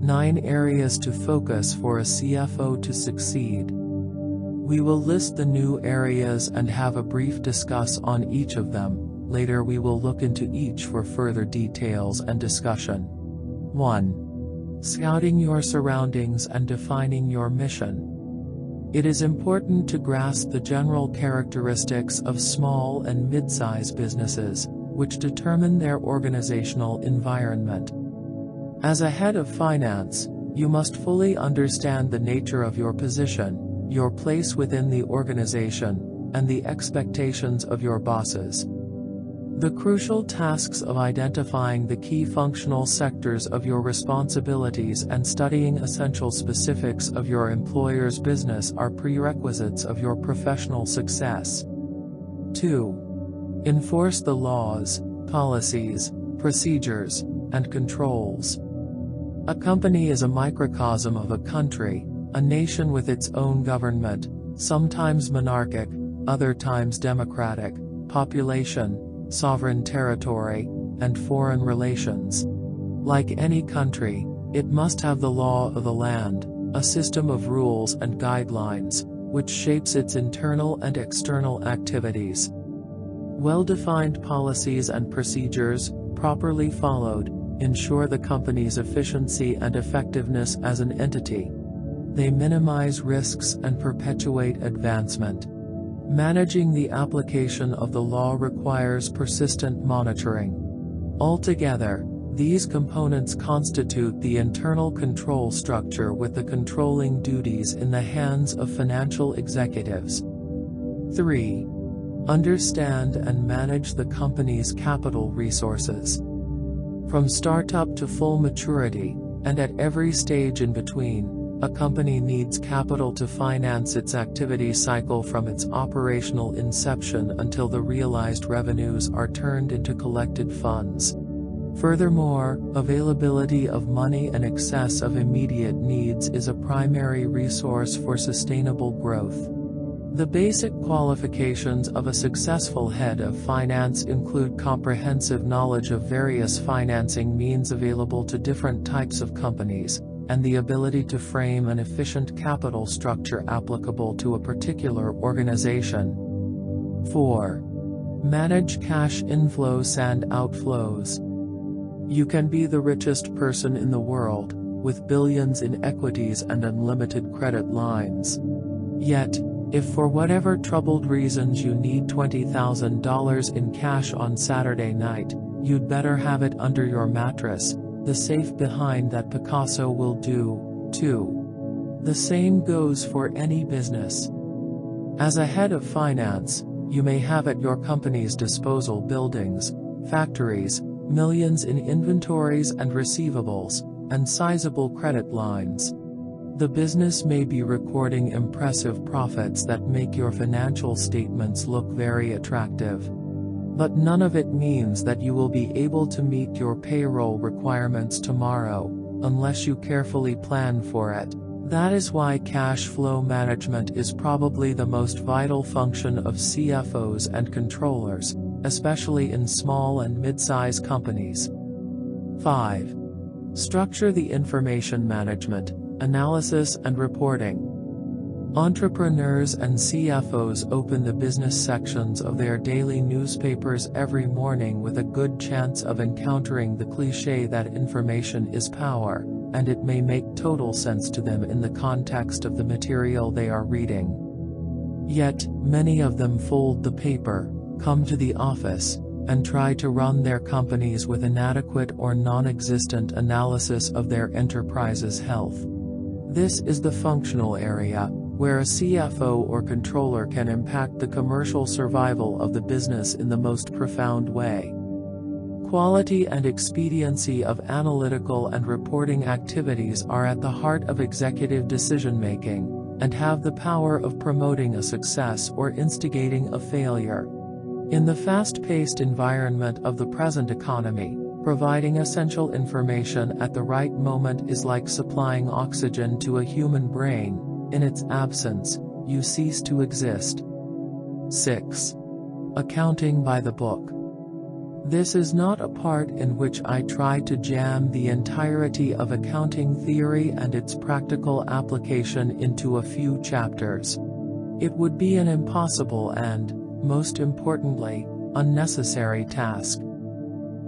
9 areas to focus for a CFO to succeed. We will list the new areas and have a brief discuss on each of them. Later we will look into each for further details and discussion. 1. Scouting your surroundings and defining your mission. It is important to grasp the general characteristics of small and mid-size businesses, which determine their organizational environment. As a head of finance, you must fully understand the nature of your position, your place within the organization, and the expectations of your bosses. The crucial tasks of identifying the key functional sectors of your responsibilities and studying essential specifics of your employer's business are prerequisites of your professional success. 2. Enforce the laws, policies, procedures, and controls. A company is a microcosm of a country, a nation with its own government, sometimes monarchic, other times democratic, population, sovereign territory, and foreign relations. Like any country, it must have the law of the land, a system of rules and guidelines, which shapes its internal and external activities. Well-defined policies and procedures, properly followed, ensure the company's efficiency and effectiveness as an entity. They minimize risks and perpetuate advancement. Managing the application of the law requires persistent monitoring. Altogether, these components constitute the internal control structure with the controlling duties in the hands of financial executives. 3. Understand and manage the company's capital resources. From startup to full maturity, and at every stage in between, a company needs capital to finance its activity cycle from its operational inception until the realized revenues are turned into collected funds. Furthermore, availability of money in excess of immediate needs is a primary resource for sustainable growth. The basic qualifications of a successful head of finance include comprehensive knowledge of various financing means available to different types of companies, and the ability to frame an efficient capital structure applicable to a particular organization. 4. Manage cash inflows and outflows. You can be the richest person in the world, with billions in equities and unlimited credit lines. Yet, if for whatever troubled reasons you need $20,000 in cash on Saturday night, you'd better have it under your mattress. The safe behind that Picasso will do, too. The same goes for any business. As a head of finance, you may have at your company's disposal buildings, factories, millions in inventories and receivables, and sizable credit lines. The business may be recording impressive profits that make your financial statements look very attractive. But none of it means that you will be able to meet your payroll requirements tomorrow, unless you carefully plan for it. That is why cash flow management is probably the most vital function of CFOs and controllers, especially in small and mid-size companies. 5. Structure the information management, analysis and reporting. Entrepreneurs and CFOs open the business sections of their daily newspapers every morning with a good chance of encountering the cliché that information is power, and it may make total sense to them in the context of the material they are reading. Yet, many of them fold the paper, come to the office, and try to run their companies with inadequate or non-existent analysis of their enterprise's health. This is the functional area, where a CFO or controller can impact the commercial survival of the business in the most profound way. Quality and expediency of analytical and reporting activities are at the heart of executive decision-making, and have the power of promoting a success or instigating a failure. In the fast-paced environment of the present economy, providing essential information at the right moment is like supplying oxygen to a human brain. In its absence, you cease to exist. 6. Accounting by the book. This is not a part in which I try to jam the entirety of accounting theory and its practical application into a few chapters. It would be an impossible and, most importantly, unnecessary task.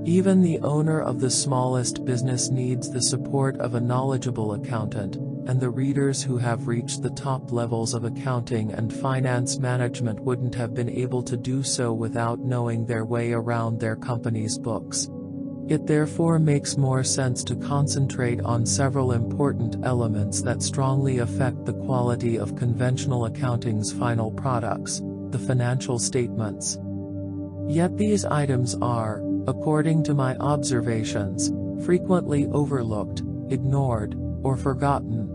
Even the owner of the smallest business needs the support of a knowledgeable accountant, and the readers who have reached the top levels of accounting and finance management wouldn't have been able to do so without knowing their way around their company's books. It therefore makes more sense to concentrate on several important elements that strongly affect the quality of conventional accounting's final products, the financial statements. Yet these items are, according to my observations, frequently overlooked, ignored, or forgotten.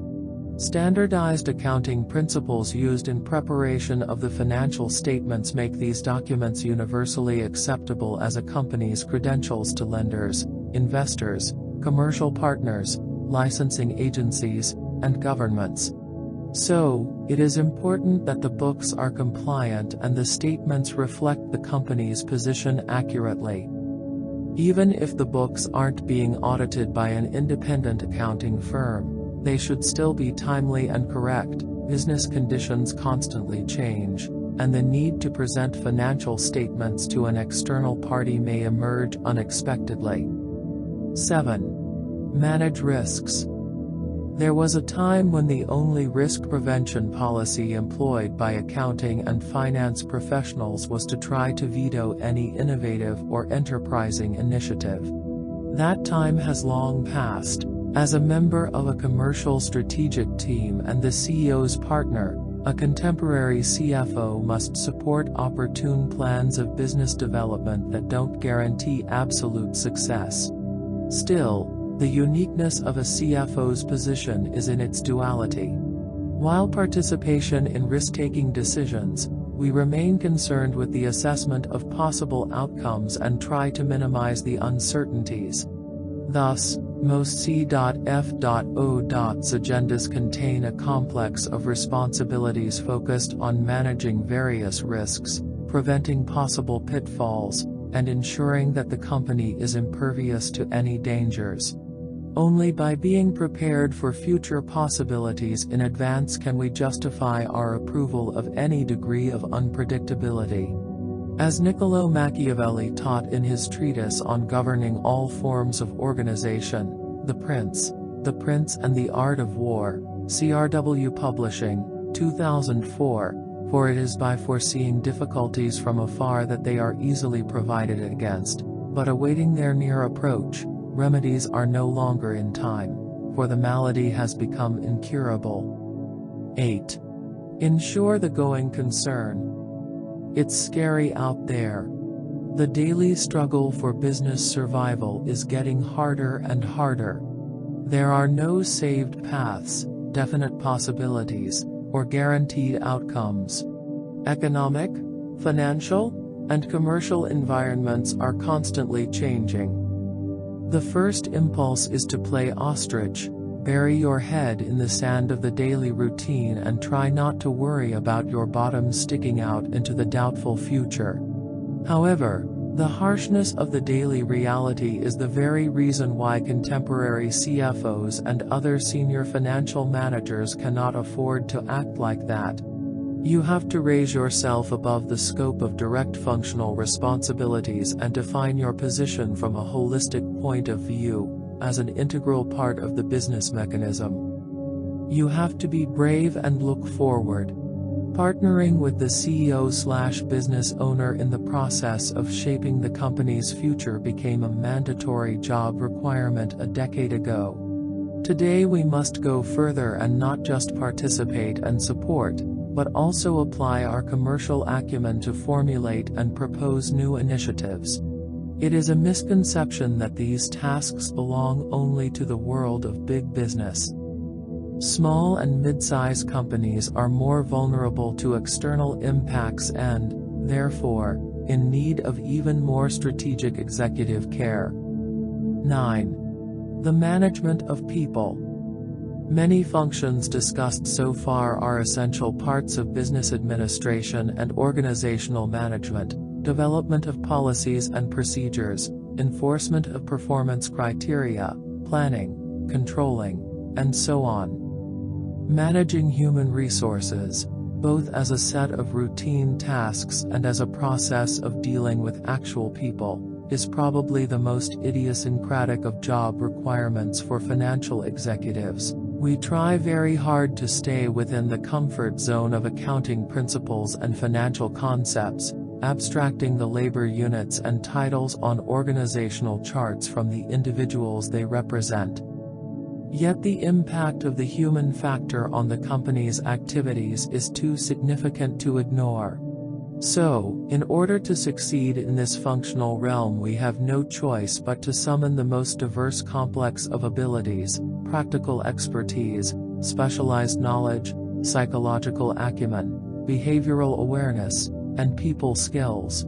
Standardized accounting principles used in preparation of the financial statements make these documents universally acceptable as a company's credentials to lenders, investors, commercial partners, licensing agencies, and governments. So, it is important that the books are compliant and the statements reflect the company's position accurately. Even if the books aren't being audited by an independent accounting firm, they should still be timely and correct. Business conditions constantly change, and the need to present financial statements to an external party may emerge unexpectedly. 7. Manage risks. There was a time when the only risk prevention policy employed by accounting and finance professionals was to try to veto any innovative or enterprising initiative. That time has long passed. As a member of a commercial strategic team and the CEO's partner, a contemporary CFO must support opportune plans of business development that don't guarantee absolute success. Still, the uniqueness of a CFO's position is in its duality. While participation in risk-taking decisions, we remain concerned with the assessment of possible outcomes and try to minimize the uncertainties. Thus, most C.F.O.'s agendas contain a complex of responsibilities focused on managing various risks, preventing possible pitfalls, and ensuring that the company is impervious to any dangers. Only by being prepared for future possibilities in advance can we justify our approval of any degree of unpredictability. As Niccolò Machiavelli taught in his treatise on governing all forms of organization, The Prince and the Art of War, CRW Publishing, 2004, for it is by foreseeing difficulties from afar that they are easily provided against, but awaiting their near approach, remedies are no longer in time, for the malady has become incurable. 8. Ensure the going concern. It's scary out there. The daily struggle for business survival is getting harder and harder. There are no saved paths, definite possibilities, or guaranteed outcomes. Economic, financial, and commercial environments are constantly changing. The first impulse is to play ostrich, bury your head in the sand of the daily routine and try not to worry about your bottom sticking out into the doubtful future. However, the harshness of the daily reality is the very reason why contemporary CFOs and other senior financial managers cannot afford to act like that. You have to raise yourself above the scope of direct functional responsibilities and define your position from a holistic point of view, as an integral part of the business mechanism. You have to be brave and look forward. Partnering with the CEO/business owner in the process of shaping the company's future became a mandatory job requirement a decade ago. Today we must go further and not just participate and support, but also apply our commercial acumen to formulate and propose new initiatives. It is a misconception that these tasks belong only to the world of big business. Small and mid-size companies are more vulnerable to external impacts and, therefore, in need of even more strategic executive care. 9. The management of people. Many functions discussed so far are essential parts of business administration and organizational management, development of policies and procedures, enforcement of performance criteria, planning, controlling, and so on. Managing human resources, both as a set of routine tasks and as a process of dealing with actual people, is probably the most idiosyncratic of job requirements for financial executives. We try very hard to stay within the comfort zone of accounting principles and financial concepts, abstracting the labor units and titles on organizational charts from the individuals they represent. Yet the impact of the human factor on the company's activities is too significant to ignore. So, in order to succeed in this functional realm, we have no choice but to summon the most diverse complex of abilities, practical expertise, specialized knowledge, psychological acumen, behavioral awareness, and people skills.